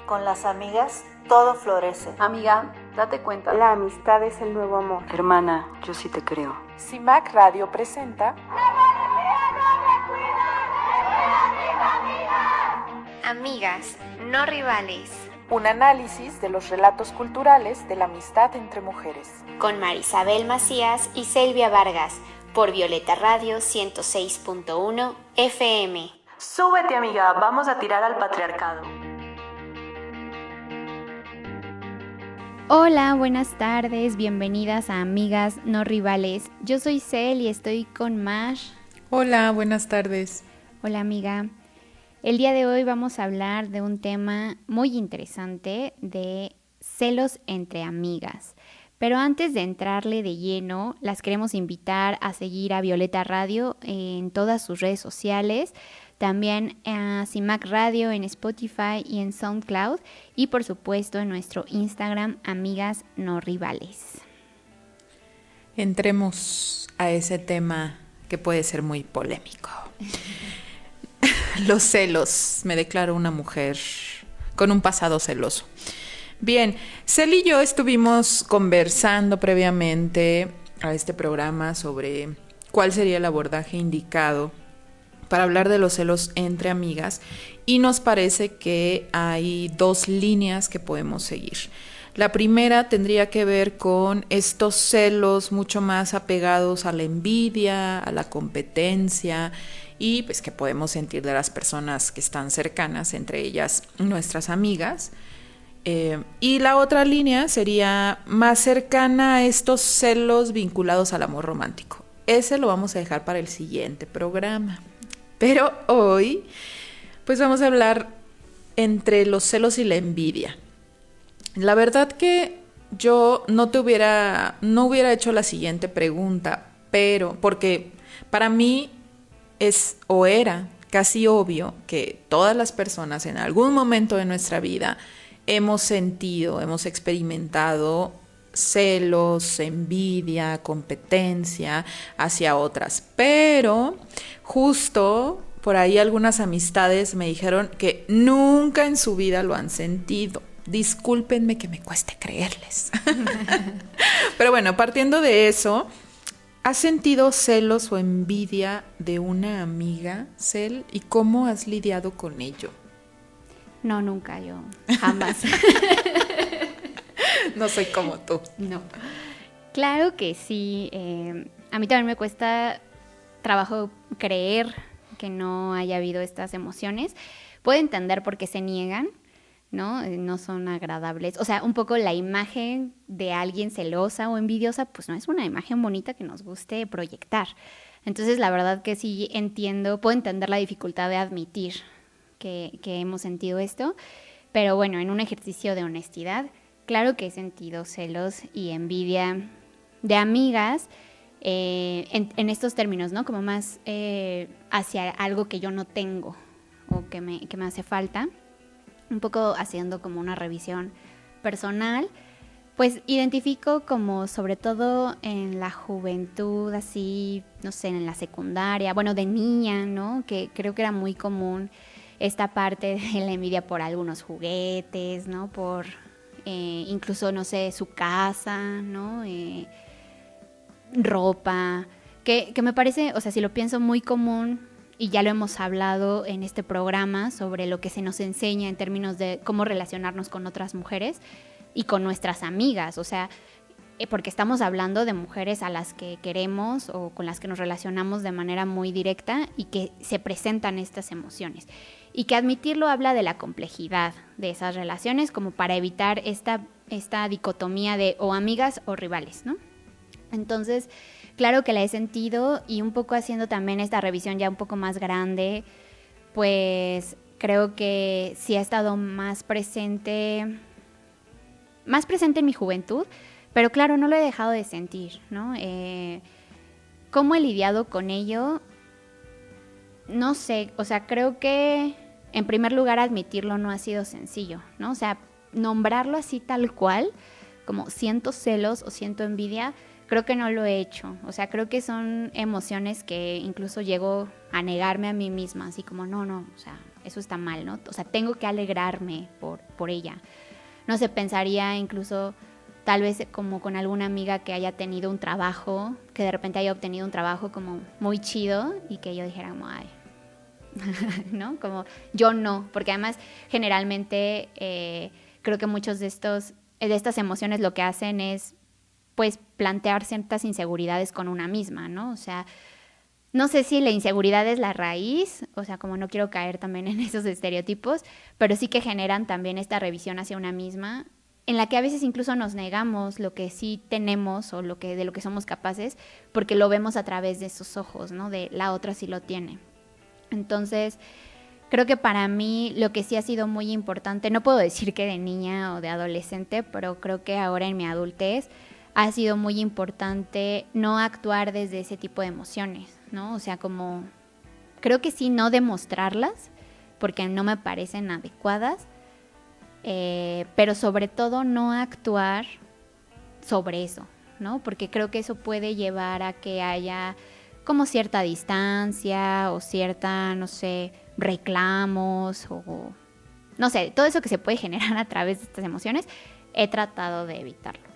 Con las amigas todo florece. Amiga, date cuenta. La amistad es el nuevo amor. Hermana, yo sí te creo. CIMAC Radio presenta Amigas, no rivales. Un análisis de los relatos culturales de la amistad entre mujeres. Con Marisabel Macías y Selvia Vargas, por Violeta Radio 106.1 FM. Súbete, amiga, vamos a tirar al patriarcado. Hola, buenas tardes, bienvenidas a Amigas No Rivales. Yo soy Cel y estoy con Mash. Hola, buenas tardes. Hola, amiga. El día de hoy vamos a hablar de un tema muy interesante de celos entre amigas. Pero antes de entrarle de lleno, las queremos invitar a seguir a Violeta Radio en todas sus redes sociales, también a CIMAC Radio en Spotify y en SoundCloud, y por supuesto en nuestro Instagram, Amigas No Rivales. Entremos a ese tema que puede ser muy polémico. Los celos. Me declaro una mujer con un pasado celoso. Bien, Cel y yo estuvimos conversando previamente a este programa sobre cuál sería el abordaje indicado para hablar de los celos entre amigas, y nos parece que hay dos líneas que podemos seguir. La primera tendría que ver con estos celos mucho más apegados a la envidia, a la competencia, y pues que podemos sentir de las personas que están cercanas, entre ellas nuestras amigas. Y la otra línea sería más cercana a estos celos vinculados al amor romántico. Ese lo vamos a dejar para el siguiente programa. Pero hoy, pues vamos a hablar entre los celos y la envidia. La verdad que yo no hubiera hecho la siguiente pregunta, pero porque para mí es o era casi obvio que todas las personas en algún momento de nuestra vida hemos experimentado celos, envidia, competencia hacia otras. Pero justo por ahí algunas amistades me dijeron que nunca en su vida lo han sentido. Discúlpenme que me cueste creerles. Pero bueno, partiendo de eso, ¿has sentido celos o envidia de una amiga, Cel? ¿Y cómo has lidiado con ello? No, nunca, yo jamás. No soy como tú. No. Claro que sí. A mí también me cuesta trabajo creer que no haya habido estas emociones. Puedo entender por qué se niegan, ¿no? No son agradables. O sea, un poco la imagen de alguien celosa o envidiosa, pues no es una imagen bonita que nos guste proyectar. Entonces, la verdad que sí puedo entender la dificultad de admitir que hemos sentido esto. Pero bueno, en un ejercicio de honestidad, claro que he sentido celos y envidia de amigas en estos términos, ¿no? Como más hacia algo que yo no tengo o que me hace falta. Un poco haciendo como una revisión personal, pues identifico como sobre todo en la juventud, así, no sé, en la secundaria, bueno, de niña, ¿no? Que creo que era muy común esta parte de la envidia por algunos juguetes, ¿no? Por incluso, no sé, su casa, ¿no? Ropa, que me parece, o sea, si lo pienso, muy común, y ya lo hemos hablado en este programa sobre lo que se nos enseña en términos de cómo relacionarnos con otras mujeres y con nuestras amigas, o sea, porque estamos hablando de mujeres a las que queremos o con las que nos relacionamos de manera muy directa y que se presentan estas emociones. Y que admitirlo habla de la complejidad de esas relaciones, como para evitar esta dicotomía de o amigas o rivales, ¿no? Entonces, claro que la he sentido, y un poco haciendo también esta revisión ya un poco más grande, pues creo que sí ha estado más presente en mi juventud, pero claro, no lo he dejado de sentir, ¿no? ¿Cómo he lidiado con ello? No sé, o sea, creo que en primer lugar admitirlo no ha sido sencillo, ¿no? O sea, nombrarlo así tal cual, como siento celos o siento envidia, creo que no lo he hecho. O sea, creo que son emociones que incluso llego a negarme a mí misma, así como no, o sea, eso está mal, ¿no? O sea, tengo que alegrarme por por ella. No sé, pensaría incluso tal vez como con alguna amiga que haya tenido un trabajo, que de repente haya obtenido un trabajo como muy chido y que yo dijera como, ay, ¿no? Como yo no, porque además generalmente creo que muchos de estas emociones lo que hacen es pues plantear ciertas inseguridades con una misma, ¿no? O sea, no sé si la inseguridad es la raíz, o sea, como no quiero caer también en esos estereotipos, pero sí que generan también esta revisión hacia una misma, en la que a veces incluso nos negamos lo que sí tenemos o de lo que somos capaces, porque lo vemos a través de esos ojos, ¿no? De la otra sí lo tiene. Entonces, creo que para mí lo que sí ha sido muy importante, no puedo decir que de niña o de adolescente, pero creo que ahora en mi adultez ha sido muy importante no actuar desde ese tipo de emociones, ¿no? O sea, como creo que sí no demostrarlas porque no me parecen adecuadas, pero sobre todo no actuar sobre eso, ¿no? Porque creo que eso puede llevar a que haya como cierta distancia o cierta, no sé, reclamos o no sé, todo eso que se puede generar a través de estas emociones, he tratado de evitarlo.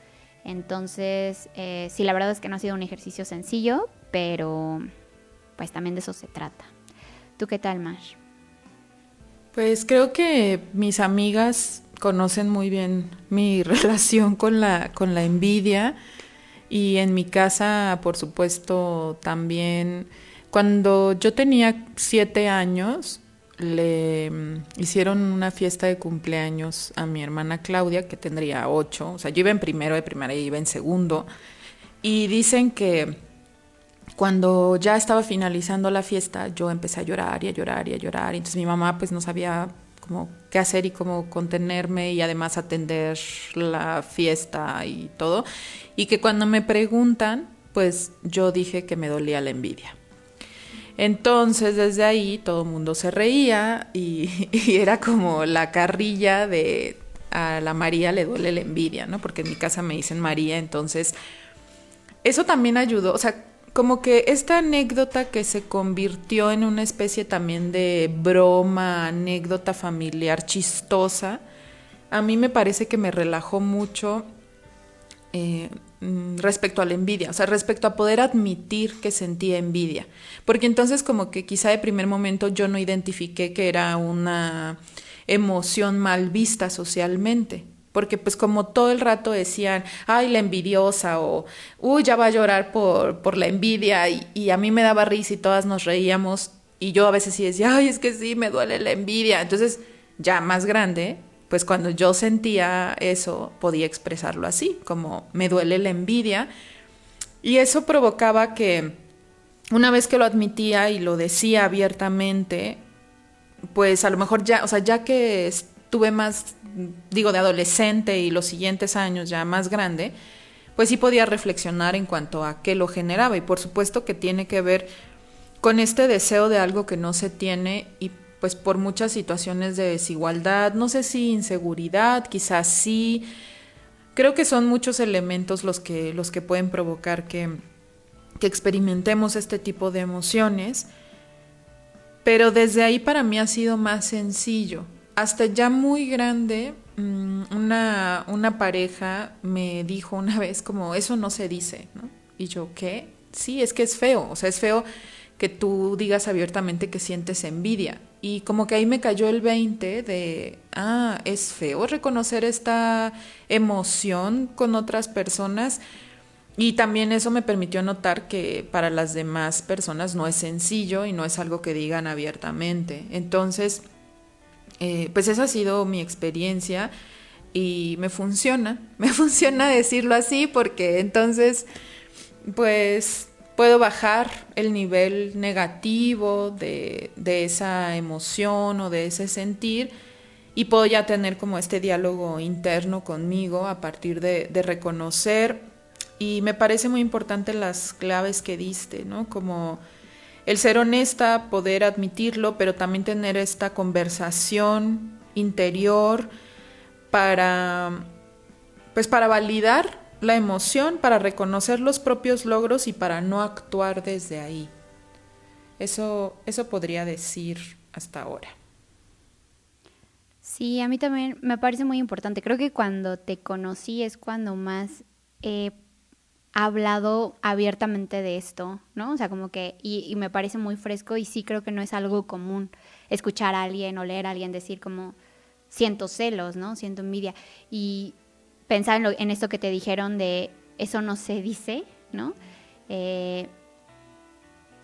Entonces, sí, la verdad es que no ha sido un ejercicio sencillo, pero pues también de eso se trata. ¿Tú qué tal, Mar? Pues creo que mis amigas conocen muy bien mi relación con la envidia, y en mi casa, por supuesto, también. Cuando yo tenía 7 años, le hicieron una fiesta de cumpleaños a mi hermana Claudia, que tendría 8, o sea, yo iba en primero de primaria y iba en segundo, y dicen que cuando ya estaba finalizando la fiesta, yo empecé a llorar y a llorar y a llorar, y entonces mi mamá pues no sabía como qué hacer y cómo contenerme y además atender la fiesta y todo, y que cuando me preguntan, pues yo dije que me dolía la envidia. Entonces desde ahí todo el mundo se reía y era como la carrilla de a la María le duele la envidia, ¿no? Porque en mi casa me dicen María, entonces eso también ayudó, o sea, como que esta anécdota que se convirtió en una especie también de broma, anécdota familiar chistosa, a mí me parece que me relajó mucho respecto a la envidia, o sea, respecto a poder admitir que sentía envidia, porque entonces como que quizá de primer momento yo no identifiqué que era una emoción mal vista socialmente, porque pues como todo el rato decían, ay, la envidiosa, o uy, ya va a llorar por la envidia, y a mí me daba risa y todas nos reíamos, y yo a veces sí decía, ay, es que sí, me duele la envidia. Entonces ya más grande, pues cuando yo sentía eso, podía expresarlo así, como me duele la envidia, y eso provocaba que una vez que lo admitía y lo decía abiertamente, pues a lo mejor ya, o sea, ya que estuve más, digo, de adolescente y los siguientes años ya más grande, pues sí podía reflexionar en cuanto a qué lo generaba, y por supuesto que tiene que ver con este deseo de algo que no se tiene, y pues por muchas situaciones de desigualdad, no sé si inseguridad, quizás sí, creo que son muchos elementos los que pueden provocar que experimentemos este tipo de emociones, pero desde ahí para mí ha sido más sencillo. Hasta ya muy grande, una pareja me dijo una vez como, eso no se dice, ¿no? Y yo, ¿qué? Sí, es que es feo, o sea, es feo que tú digas abiertamente que sientes envidia. Y como que ahí me cayó el 20 de, es feo reconocer esta emoción con otras personas. Y también eso me permitió notar que para las demás personas no es sencillo y no es algo que digan abiertamente. Entonces, pues esa ha sido mi experiencia y me funciona decirlo así, porque entonces pues puedo bajar el nivel negativo de esa emoción o de ese sentir, y puedo ya tener como este diálogo interno conmigo a partir de reconocer. Y me parece muy importante las claves que diste, ¿no? Como el ser honesta, poder admitirlo, pero también tener esta conversación interior para validar la emoción, para reconocer los propios logros y para no actuar desde ahí. Eso podría decir hasta ahora. Sí, a mí también me parece muy importante. Creo que cuando te conocí es cuando más he hablado abiertamente de esto, ¿no? O sea, como que, y me parece muy fresco y sí creo que no es algo común escuchar a alguien o leer a alguien decir como siento celos, ¿no? Siento envidia. Y pensar en esto que te dijeron de eso no se dice, ¿no?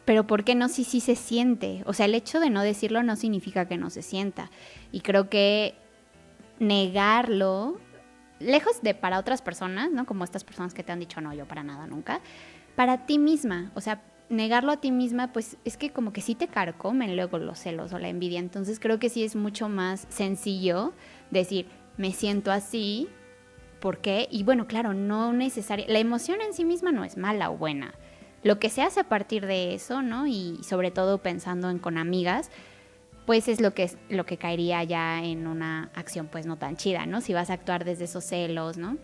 Pero ¿por qué no? Sí se siente. O sea, el hecho de no decirlo no significa que no se sienta. Y creo que negarlo, lejos de para otras personas, ¿no? Como estas personas que te han dicho, no, yo para nada, nunca. Para ti misma, o sea, negarlo a ti misma, pues es que como que sí te carcomen luego los celos o la envidia. Entonces creo que sí es mucho más sencillo decir, me siento así, ¿por qué? Y bueno, claro, no necesaria. La emoción en sí misma no es mala o buena. Lo que se hace a partir de eso, ¿no? Y sobre todo pensando en con amigas, pues es lo que caería ya en una acción pues no tan chida, ¿no? Si vas a actuar desde esos celos, ¿no?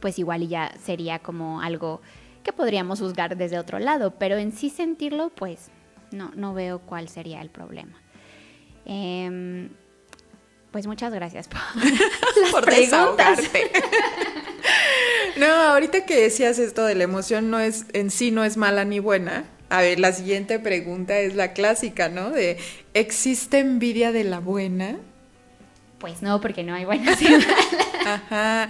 Pues igual ya sería como algo que podríamos juzgar desde otro lado, pero en sí sentirlo, pues no veo cuál sería el problema. Pues muchas gracias por desahogarte. No, ahorita que decías esto de la emoción no es mala ni buena. A ver, la siguiente pregunta es la clásica, ¿no? De ¿existe envidia de la buena? Pues no, porque no hay buenas y malas. Ajá.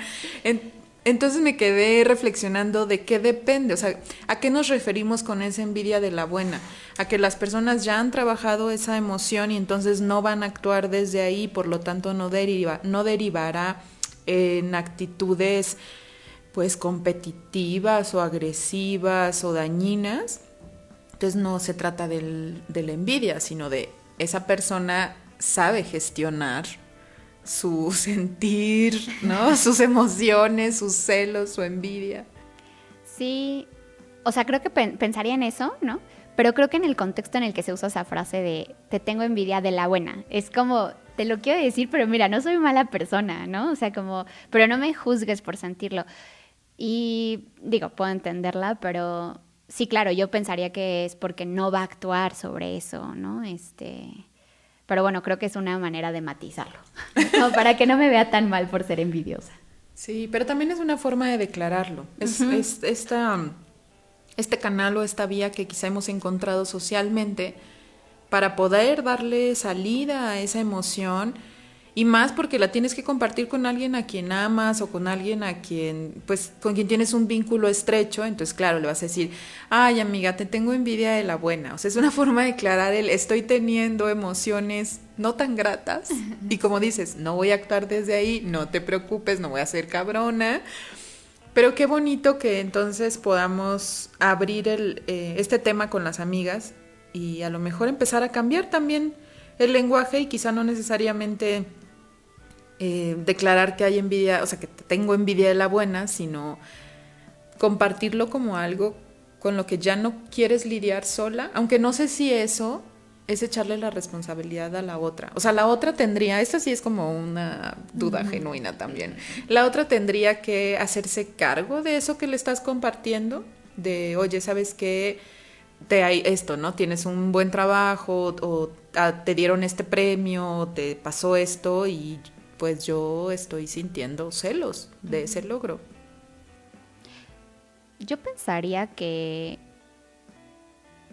Entonces me quedé reflexionando de qué depende, o sea, ¿a qué nos referimos con esa envidia de la buena? A que las personas ya han trabajado esa emoción y entonces no van a actuar desde ahí, por lo tanto no derivará en actitudes pues competitivas o agresivas o dañinas. Entonces no se trata de la envidia, sino de esa persona sabe gestionar su sentir, ¿no? Sus emociones, sus celos, su envidia. Sí, o sea, creo que pensaría en eso, ¿no? Pero creo que en el contexto en el que se usa esa frase de te tengo envidia de la buena, es como, te lo quiero decir, pero mira, no soy mala persona, ¿no? O sea, como, pero no me juzgues por sentirlo. Y digo, puedo entenderla, pero sí, claro, yo pensaría que es porque no va a actuar sobre eso, ¿no? Pero bueno, creo que es una manera de matizarlo, ¿no? Para que no me vea tan mal por ser envidiosa. Sí, pero también es una forma de declararlo. Este canal o esta vía que quizá hemos encontrado socialmente para poder darle salida a esa emoción, y más porque la tienes que compartir con alguien a quien amas o con alguien a quien, pues, con quien tienes un vínculo estrecho. Entonces, claro, le vas a decir, ay, amiga, te tengo envidia de la buena. O sea, es una forma de declarar estoy teniendo emociones no tan gratas. Y como dices, no voy a actuar desde ahí, no te preocupes, no voy a ser cabrona. Pero qué bonito que entonces podamos abrir este tema con las amigas y a lo mejor empezar a cambiar también el lenguaje y quizá no necesariamente declarar que hay envidia, o sea, que tengo envidia de la buena, sino compartirlo como algo con lo que ya no quieres lidiar sola, aunque no sé si eso es echarle la responsabilidad a la otra. O sea, la otra tendría, esta sí es como una duda genuina también, la otra tendría que hacerse cargo de eso que le estás compartiendo, de, oye, ¿sabes qué? Hay esto, ¿no? Tienes un buen trabajo o te dieron este premio, o te pasó esto y pues yo estoy sintiendo celos de ese logro. Yo pensaría que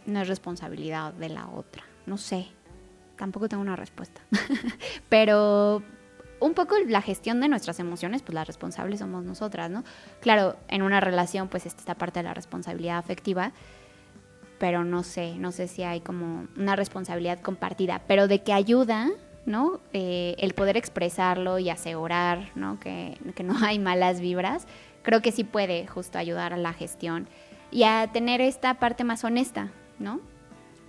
no es responsabilidad de la otra. No sé, tampoco tengo una respuesta. Pero un poco la gestión de nuestras emociones, pues las responsables somos nosotras, ¿no? Claro, en una relación pues está esta parte de la responsabilidad afectiva, pero no sé si hay como una responsabilidad compartida, pero de que ayuda, ¿no? El poder expresarlo y asegurar, ¿no? Que no hay malas vibras, creo que sí puede justo ayudar a la gestión y a tener esta parte más honesta, ¿no?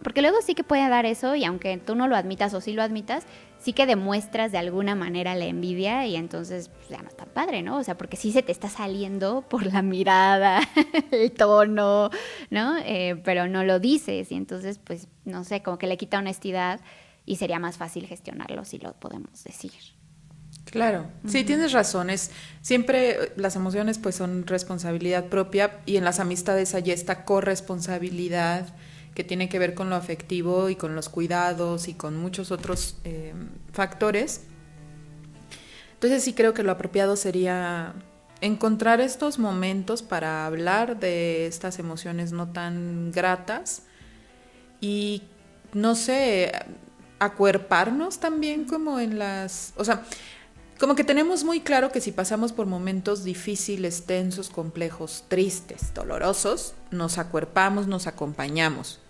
Porque luego sí que puede dar eso y aunque tú no lo admitas o sí lo admitas, sí que demuestras de alguna manera la envidia y entonces pues, ya no está padre, ¿no? O sea, porque sí se te está saliendo por la mirada, el tono, ¿no? Pero no lo dices y entonces pues no sé, como que le quita honestidad y sería más fácil gestionarlo si lo podemos decir. Claro, sí, tienes razón. Siempre las emociones pues son responsabilidad propia y en las amistades hay esta corresponsabilidad que tiene que ver con lo afectivo y con los cuidados y con muchos otros factores. Entonces sí creo que lo apropiado sería encontrar estos momentos para hablar de estas emociones no tan gratas y, no sé, acuerparnos también como en las... O sea, como que tenemos muy claro que si pasamos por momentos difíciles, tensos, complejos, tristes, dolorosos, nos acuerpamos, nos acompañamos.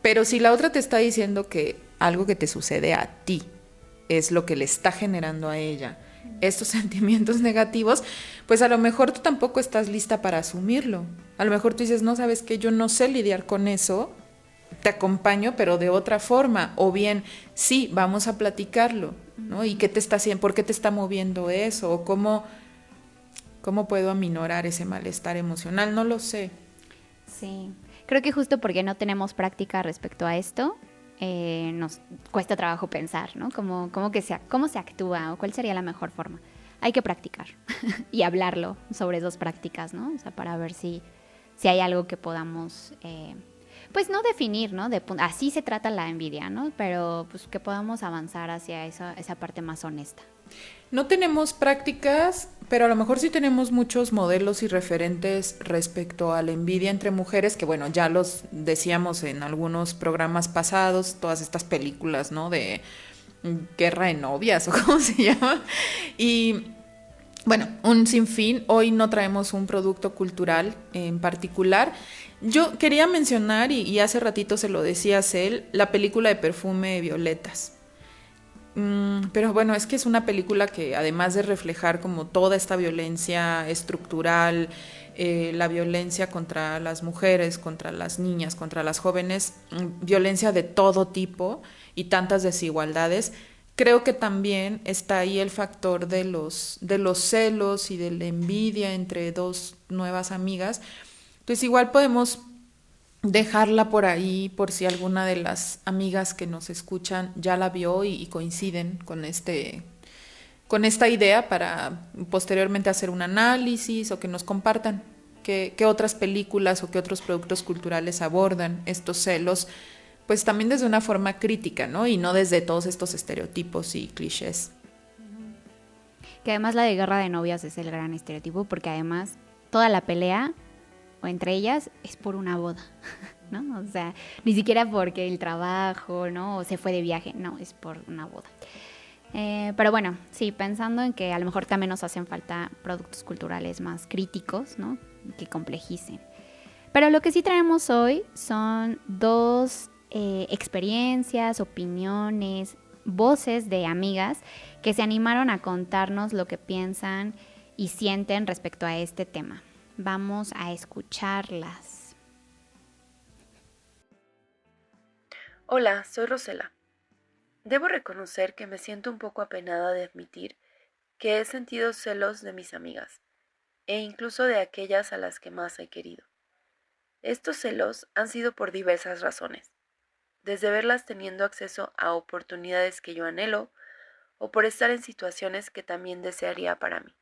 Pero si la otra te está diciendo que algo que te sucede a ti es lo que le está generando a ella estos sentimientos negativos, pues a lo mejor tú tampoco estás lista para asumirlo. A lo mejor tú dices, no, sabes que yo no sé lidiar con eso, te acompaño, pero de otra forma. O bien, sí, vamos a platicarlo, ¿no? ¿Y qué te está haciendo? ¿Por qué te está moviendo eso? ¿O cómo puedo aminorar ese malestar emocional? No lo sé. Sí, creo que justo porque no tenemos práctica respecto a esto, nos cuesta trabajo pensar, ¿no? Cómo se actúa o cuál sería la mejor forma. Hay que practicar y hablarlo sobre dos prácticas, ¿no? O sea, para ver si hay algo que podamos, pues no definir, ¿no? Así se trata la envidia, ¿no? Pero pues que podamos avanzar hacia esa parte más honesta. No tenemos prácticas, pero a lo mejor sí tenemos muchos modelos y referentes respecto a la envidia entre mujeres, que bueno, ya los decíamos en algunos programas pasados, todas estas películas, ¿no? De Guerra de Novias o cómo se llama. Y bueno, un sinfín. Hoy no traemos un producto cultural en particular. Yo quería mencionar, y hace ratito se lo decía a Cel, la película de Perfume de Violetas. Pero bueno, es que es una película que además de reflejar como toda esta violencia estructural, la violencia contra las mujeres, contra las niñas, contra las jóvenes, violencia de todo tipo y tantas desigualdades, creo que también está ahí el factor de los celos y de la envidia entre dos nuevas amigas. Entonces igual podemos dejarla por ahí por si alguna de las amigas que nos escuchan ya la vio y coinciden con esta idea para posteriormente hacer un análisis o que nos compartan qué otras películas o qué otros productos culturales abordan estos celos, pues también desde una forma crítica, ¿no? Y no desde todos estos estereotipos y clichés. Que además la de Guerra de Novias es el gran estereotipo, porque además toda la pelea o entre ellas es por una boda, ¿no? O sea, ni siquiera porque el trabajo, ¿no? O se fue de viaje, no, es por una boda. Pero bueno, sí, pensando en que a lo mejor también nos hacen falta productos culturales más críticos, ¿no? Que complejicen. Pero lo que sí traemos hoy son dos experiencias, opiniones, voces de amigas que se animaron a contarnos lo que piensan y sienten respecto a este tema. Vamos a escucharlas. Hola, soy Rosela. Debo reconocer que me siento un poco apenada de admitir que he sentido celos de mis amigas, e incluso de aquellas a las que más he querido. Estos celos han sido por diversas razones, desde verlas teniendo acceso a oportunidades que yo anhelo, o por estar en situaciones que también desearía para mí.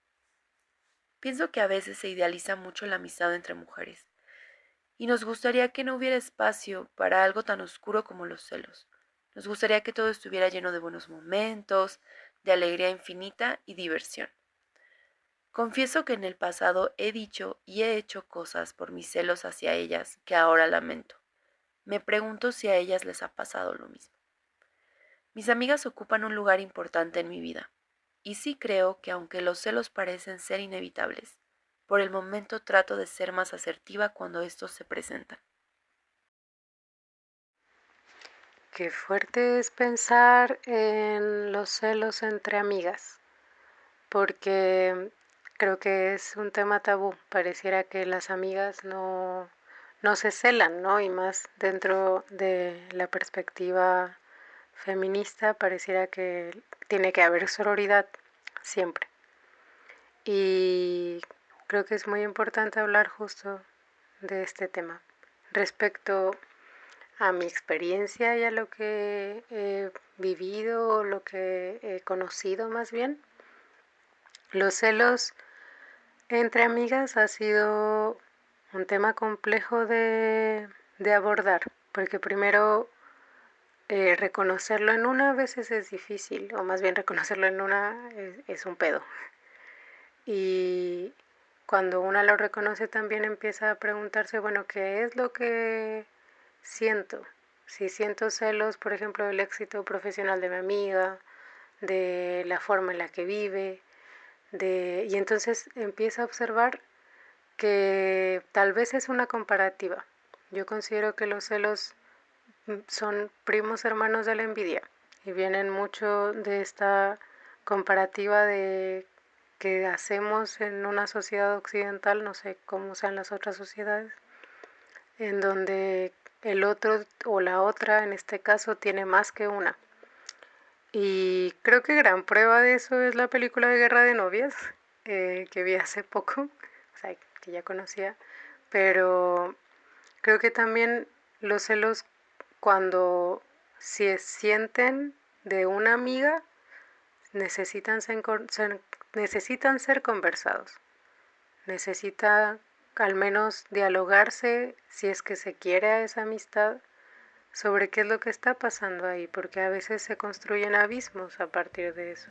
Pienso que a veces se idealiza mucho la amistad entre mujeres, y nos gustaría que no hubiera espacio para algo tan oscuro como los celos. Nos gustaría que todo estuviera lleno de buenos momentos, de alegría infinita y diversión. Confieso que en el pasado he dicho y he hecho cosas por mis celos hacia ellas que ahora lamento. Me pregunto si a ellas les ha pasado lo mismo. Mis amigas ocupan un lugar importante en mi vida, y sí creo que aunque los celos parecen ser inevitables, por el momento trato de ser más asertiva cuando estos se presentan. Qué fuerte es pensar en los celos entre amigas, porque creo que es un tema tabú. Pareciera que las amigas no se celan, ¿no? Y más dentro de la perspectiva feminista, pareciera que tiene que haber sororidad siempre. Y creo que es muy importante hablar justo de este tema. Respecto a mi experiencia y a lo que he vivido, lo que he conocido más bien, los celos entre amigas ha sido un tema complejo de abordar, porque primero reconocerlo en una a veces es difícil, o más bien reconocerlo en una es un pedo. Y cuando una lo reconoce también empieza a preguntarse, bueno, ¿qué es lo que siento? Si siento celos, por ejemplo, del éxito profesional de mi amiga, de la forma en la que vive, y entonces empieza a observar que tal vez es una comparativa. Yo considero que los celos son primos hermanos de la envidia y vienen mucho de esta comparativa de que hacemos en una sociedad occidental, no sé cómo sean las otras sociedades, en donde el otro o la otra, en este caso, tiene más que una. Y creo que gran prueba de eso es la película de Guerra de Novias, que vi hace poco, o sea, que ya conocía, pero creo que también los celos cuando se sienten de una amiga necesitan ser conversados, necesita al menos dialogarse si es que se quiere a esa amistad sobre qué es lo que está pasando ahí, porque a veces se construyen abismos a partir de eso.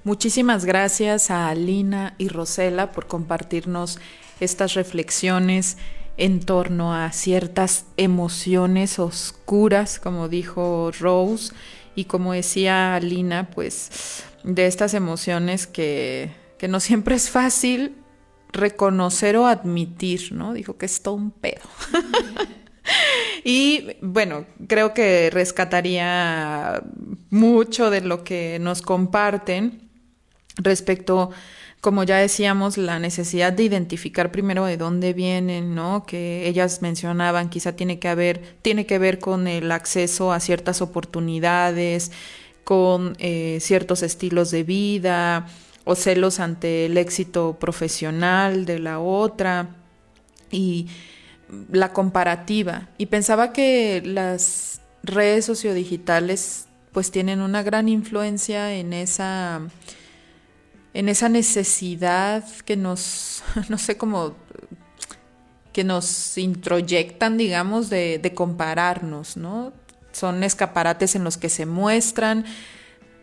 Muchísimas gracias a Alina y Rosela por compartirnos estas reflexiones en torno a ciertas emociones oscuras, como dijo Rose, y como decía Alina, pues de estas emociones que no siempre es fácil reconocer o admitir, ¿no? Dijo que es todo un pedo. Y bueno, creo que rescataría mucho de lo que nos comparten respecto, como ya decíamos, la necesidad de identificar primero de dónde vienen, ¿no? Que ellas mencionaban, quizá tiene que ver con el acceso a ciertas oportunidades, con ciertos estilos de vida, o celos ante el éxito profesional de la otra, y la comparativa. Y pensaba que las redes sociodigitales pues tienen una gran influencia en esa necesidad que nos, no sé cómo, que nos introyectan, digamos, de compararnos, ¿no? Son escaparates en los que se muestran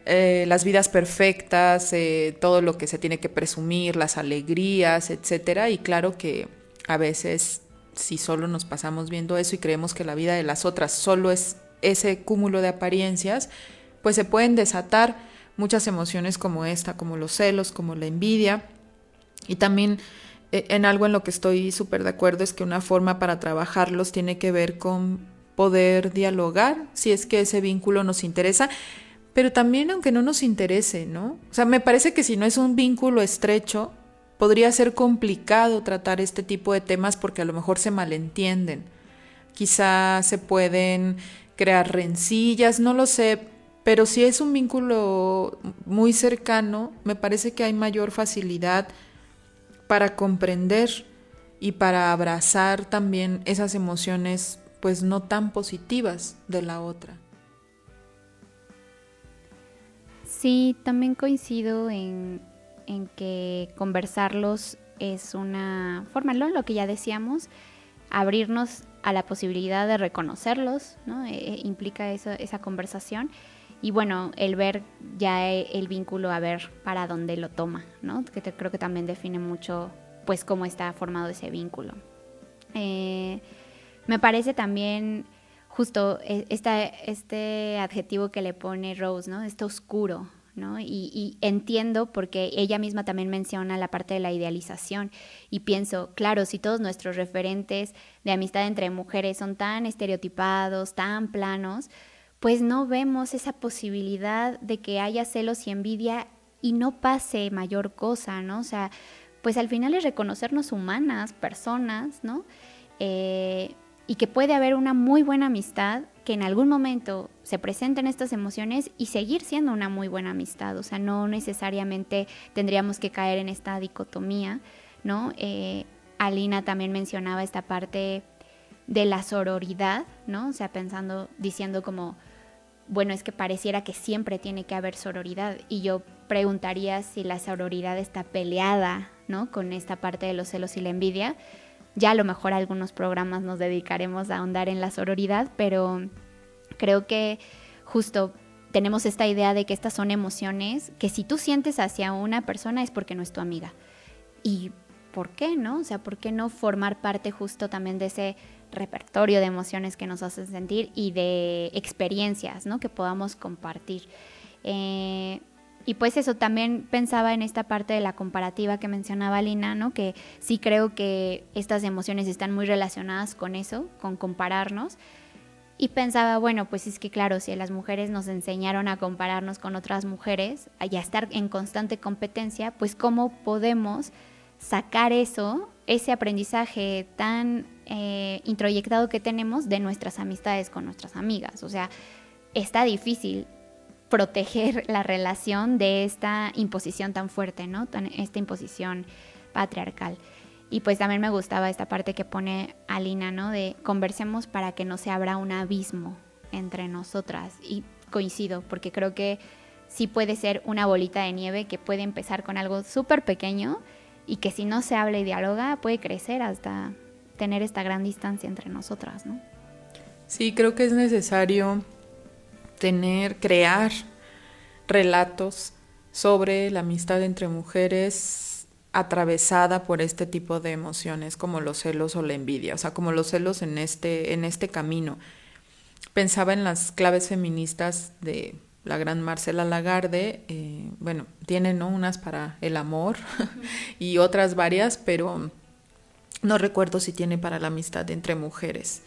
las vidas perfectas, todo lo que se tiene que presumir, las alegrías, etcétera. Y claro que a veces, si solo nos pasamos viendo eso y creemos que la vida de las otras solo es ese cúmulo de apariencias, pues se pueden desatar muchas emociones como esta, como los celos, como la envidia. Y también en algo en lo que estoy súper de acuerdo es que una forma para trabajarlos tiene que ver con poder dialogar, si es que ese vínculo nos interesa, pero también aunque no nos interese, ¿no? O sea, me parece que si no es un vínculo estrecho, podría ser complicado tratar este tipo de temas porque a lo mejor se malentienden. Quizá se pueden crear rencillas, no lo sé, pero si es un vínculo muy cercano, me parece que hay mayor facilidad para comprender y para abrazar también esas emociones pues no tan positivas de la otra. Sí, también coincido en que conversarlos es una forma, ¿no? Lo que ya decíamos, abrirnos a la posibilidad de reconocerlos, ¿no? Implica esa conversación. Y bueno, el ver ya el vínculo, a ver para dónde lo toma, ¿no? Que creo que también define mucho, pues, cómo está formado ese vínculo. Me parece también justo este adjetivo que le pone Rose, ¿no? Está oscuro, ¿no? Y entiendo porque ella misma también menciona la parte de la idealización y pienso, claro, si todos nuestros referentes de amistad entre mujeres son tan estereotipados, tan planos, pues no vemos esa posibilidad de que haya celos y envidia y no pase mayor cosa, ¿no? O sea, pues al final es reconocernos humanas, personas, ¿no? Y que puede haber una muy buena amistad, que en algún momento se presenten estas emociones y seguir siendo una muy buena amistad. O sea, no necesariamente tendríamos que caer en esta dicotomía, ¿no? Alina también mencionaba esta parte de la sororidad, ¿no? O sea, diciendo como, bueno, es que pareciera que siempre tiene que haber sororidad. Y yo preguntaría si la sororidad está peleada, ¿no? Con esta parte de los celos y la envidia. Ya a lo mejor algunos programas nos dedicaremos a ahondar en la sororidad, pero Creo que justo tenemos esta idea de que estas son emociones que si tú sientes hacia una persona es porque no es tu amiga. ¿Y por qué no? O sea, ¿por qué no formar parte justo también de ese repertorio de emociones que nos hacen sentir y de experiencias, ¿no? Que podamos compartir? Y pues eso, también pensaba en esta parte de la comparativa que mencionaba Lina, ¿no? Que sí creo que estas emociones están muy relacionadas con eso, con compararnos. Y pensaba, bueno, pues es que claro, si las mujeres nos enseñaron a compararnos con otras mujeres y a estar en constante competencia, pues ¿cómo podemos sacar eso, ese aprendizaje tan introyectado que tenemos de nuestras amistades con nuestras amigas? O sea, está difícil proteger la relación de esta imposición tan fuerte, ¿no? Esta imposición patriarcal. Y pues también me gustaba esta parte que pone Alina, ¿no? De conversemos para que no se abra un abismo entre nosotras. Y coincido, porque creo que sí puede ser una bolita de nieve que puede empezar con algo súper pequeño y que si no se habla y dialoga puede crecer hasta tener esta gran distancia entre nosotras, ¿no? Sí, creo que es necesario crear relatos sobre la amistad entre mujeres atravesada por este tipo de emociones como los celos o la envidia, o sea, como los celos en este camino. Pensaba en las claves feministas de la gran Marcela Lagarde, bueno, tiene, ¿no?, unas para el amor y otras varias, pero no recuerdo si tiene para la amistad entre mujeres.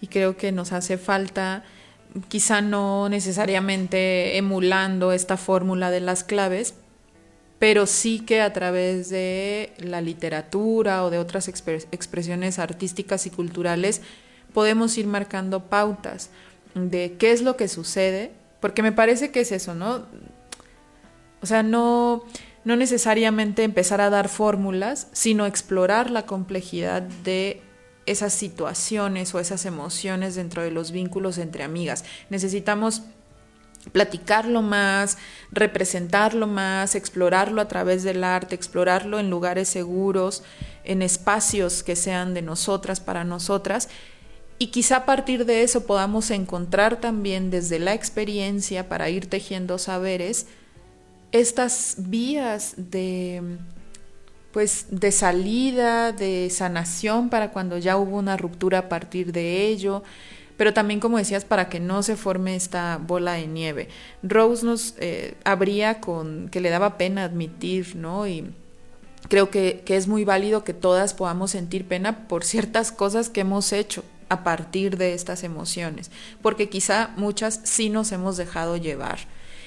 Y creo que nos hace falta, quizá no necesariamente emulando esta fórmula de las claves, pero sí que a través de la literatura o de otras expresiones artísticas y culturales podemos ir marcando pautas de qué es lo que sucede, porque me parece que es eso, ¿no? O sea, no necesariamente empezar a dar fórmulas, sino explorar la complejidad de esas situaciones o esas emociones dentro de los vínculos entre amigas. Necesitamos platicarlo más, representarlo más, explorarlo a través del arte, explorarlo en lugares seguros, en espacios que sean de nosotras, para nosotras, y quizá a partir de eso podamos encontrar también desde la experiencia, para ir tejiendo saberes, estas vías de salida, de sanación para cuando ya hubo una ruptura a partir de ello, pero también, como decías, para que no se forme esta bola de nieve. Rose nos abría con que le daba pena admitir, ¿no? Y creo que es muy válido que todas podamos sentir pena por ciertas cosas que hemos hecho a partir de estas emociones, porque quizá muchas sí nos hemos dejado llevar.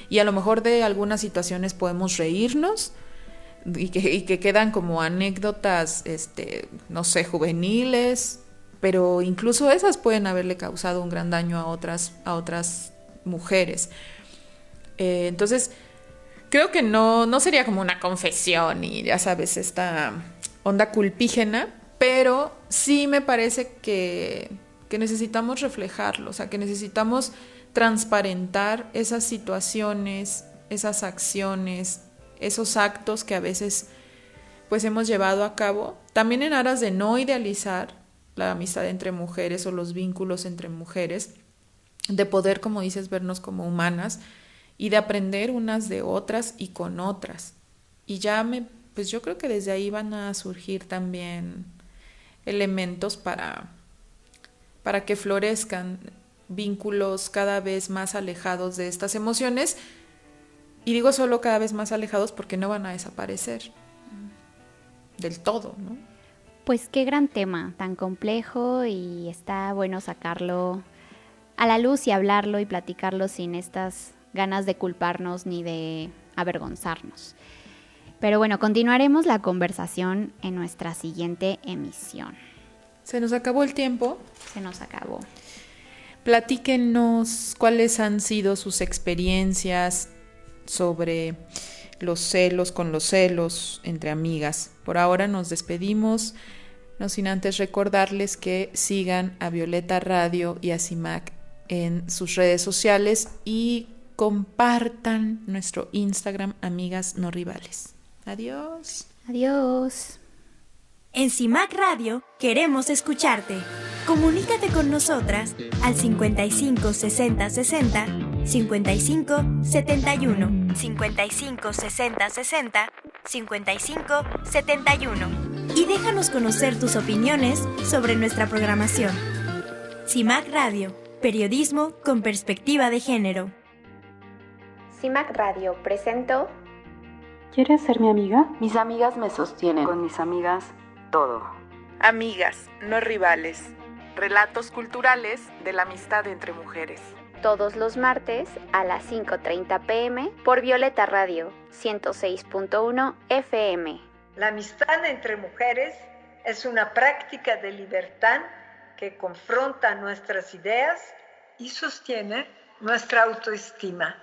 Y a lo mejor de algunas situaciones podemos reírnos y que quedan como anécdotas, no sé, juveniles, pero incluso esas pueden haberle causado un gran daño a otras mujeres. Entonces, creo que no sería como una confesión y ya sabes, esta onda culpígena, pero sí me parece que necesitamos reflejarlo, o sea, que necesitamos transparentar esas situaciones, esas acciones, esos actos que a veces pues hemos llevado a cabo, también en aras de no idealizar la amistad entre mujeres o los vínculos entre mujeres, de poder, como dices, vernos como humanas y de aprender unas de otras y con otras. Y pues yo creo que desde ahí van a surgir también elementos para que florezcan vínculos cada vez más alejados de estas emociones. Y digo solo cada vez más alejados porque no van a desaparecer del todo, ¿no? Pues qué gran tema, tan complejo, y está bueno sacarlo a la luz y hablarlo y platicarlo sin estas ganas de culparnos ni de avergonzarnos. Pero bueno, continuaremos la conversación en nuestra siguiente emisión. Se nos acabó el tiempo. Se nos acabó. Platíquenos cuáles han sido sus experiencias sobre los celos, con los celos entre amigas. Por ahora nos despedimos, no sin antes recordarles que sigan a Violeta Radio y a CIMAC en sus redes sociales y compartan nuestro Instagram, Amigas No Rivales. Adiós. Adiós. En CIMAC Radio queremos escucharte. Comunícate con nosotras al 55 60 60 55 71, 55 60 60 55 71 y déjanos conocer tus opiniones sobre nuestra programación. CIMAC Radio, periodismo con perspectiva de género. CIMAC Radio presentó ¿Quieres ser mi amiga? Mis amigas me sostienen. Con mis amigas, todo. Amigas, no rivales. Relatos culturales de la amistad entre mujeres. todos los martes a las 5:30 p.m. por Violeta Radio 106.1 FM. La amistad entre mujeres es una práctica de libertad que confronta nuestras ideas y sostiene nuestra autoestima.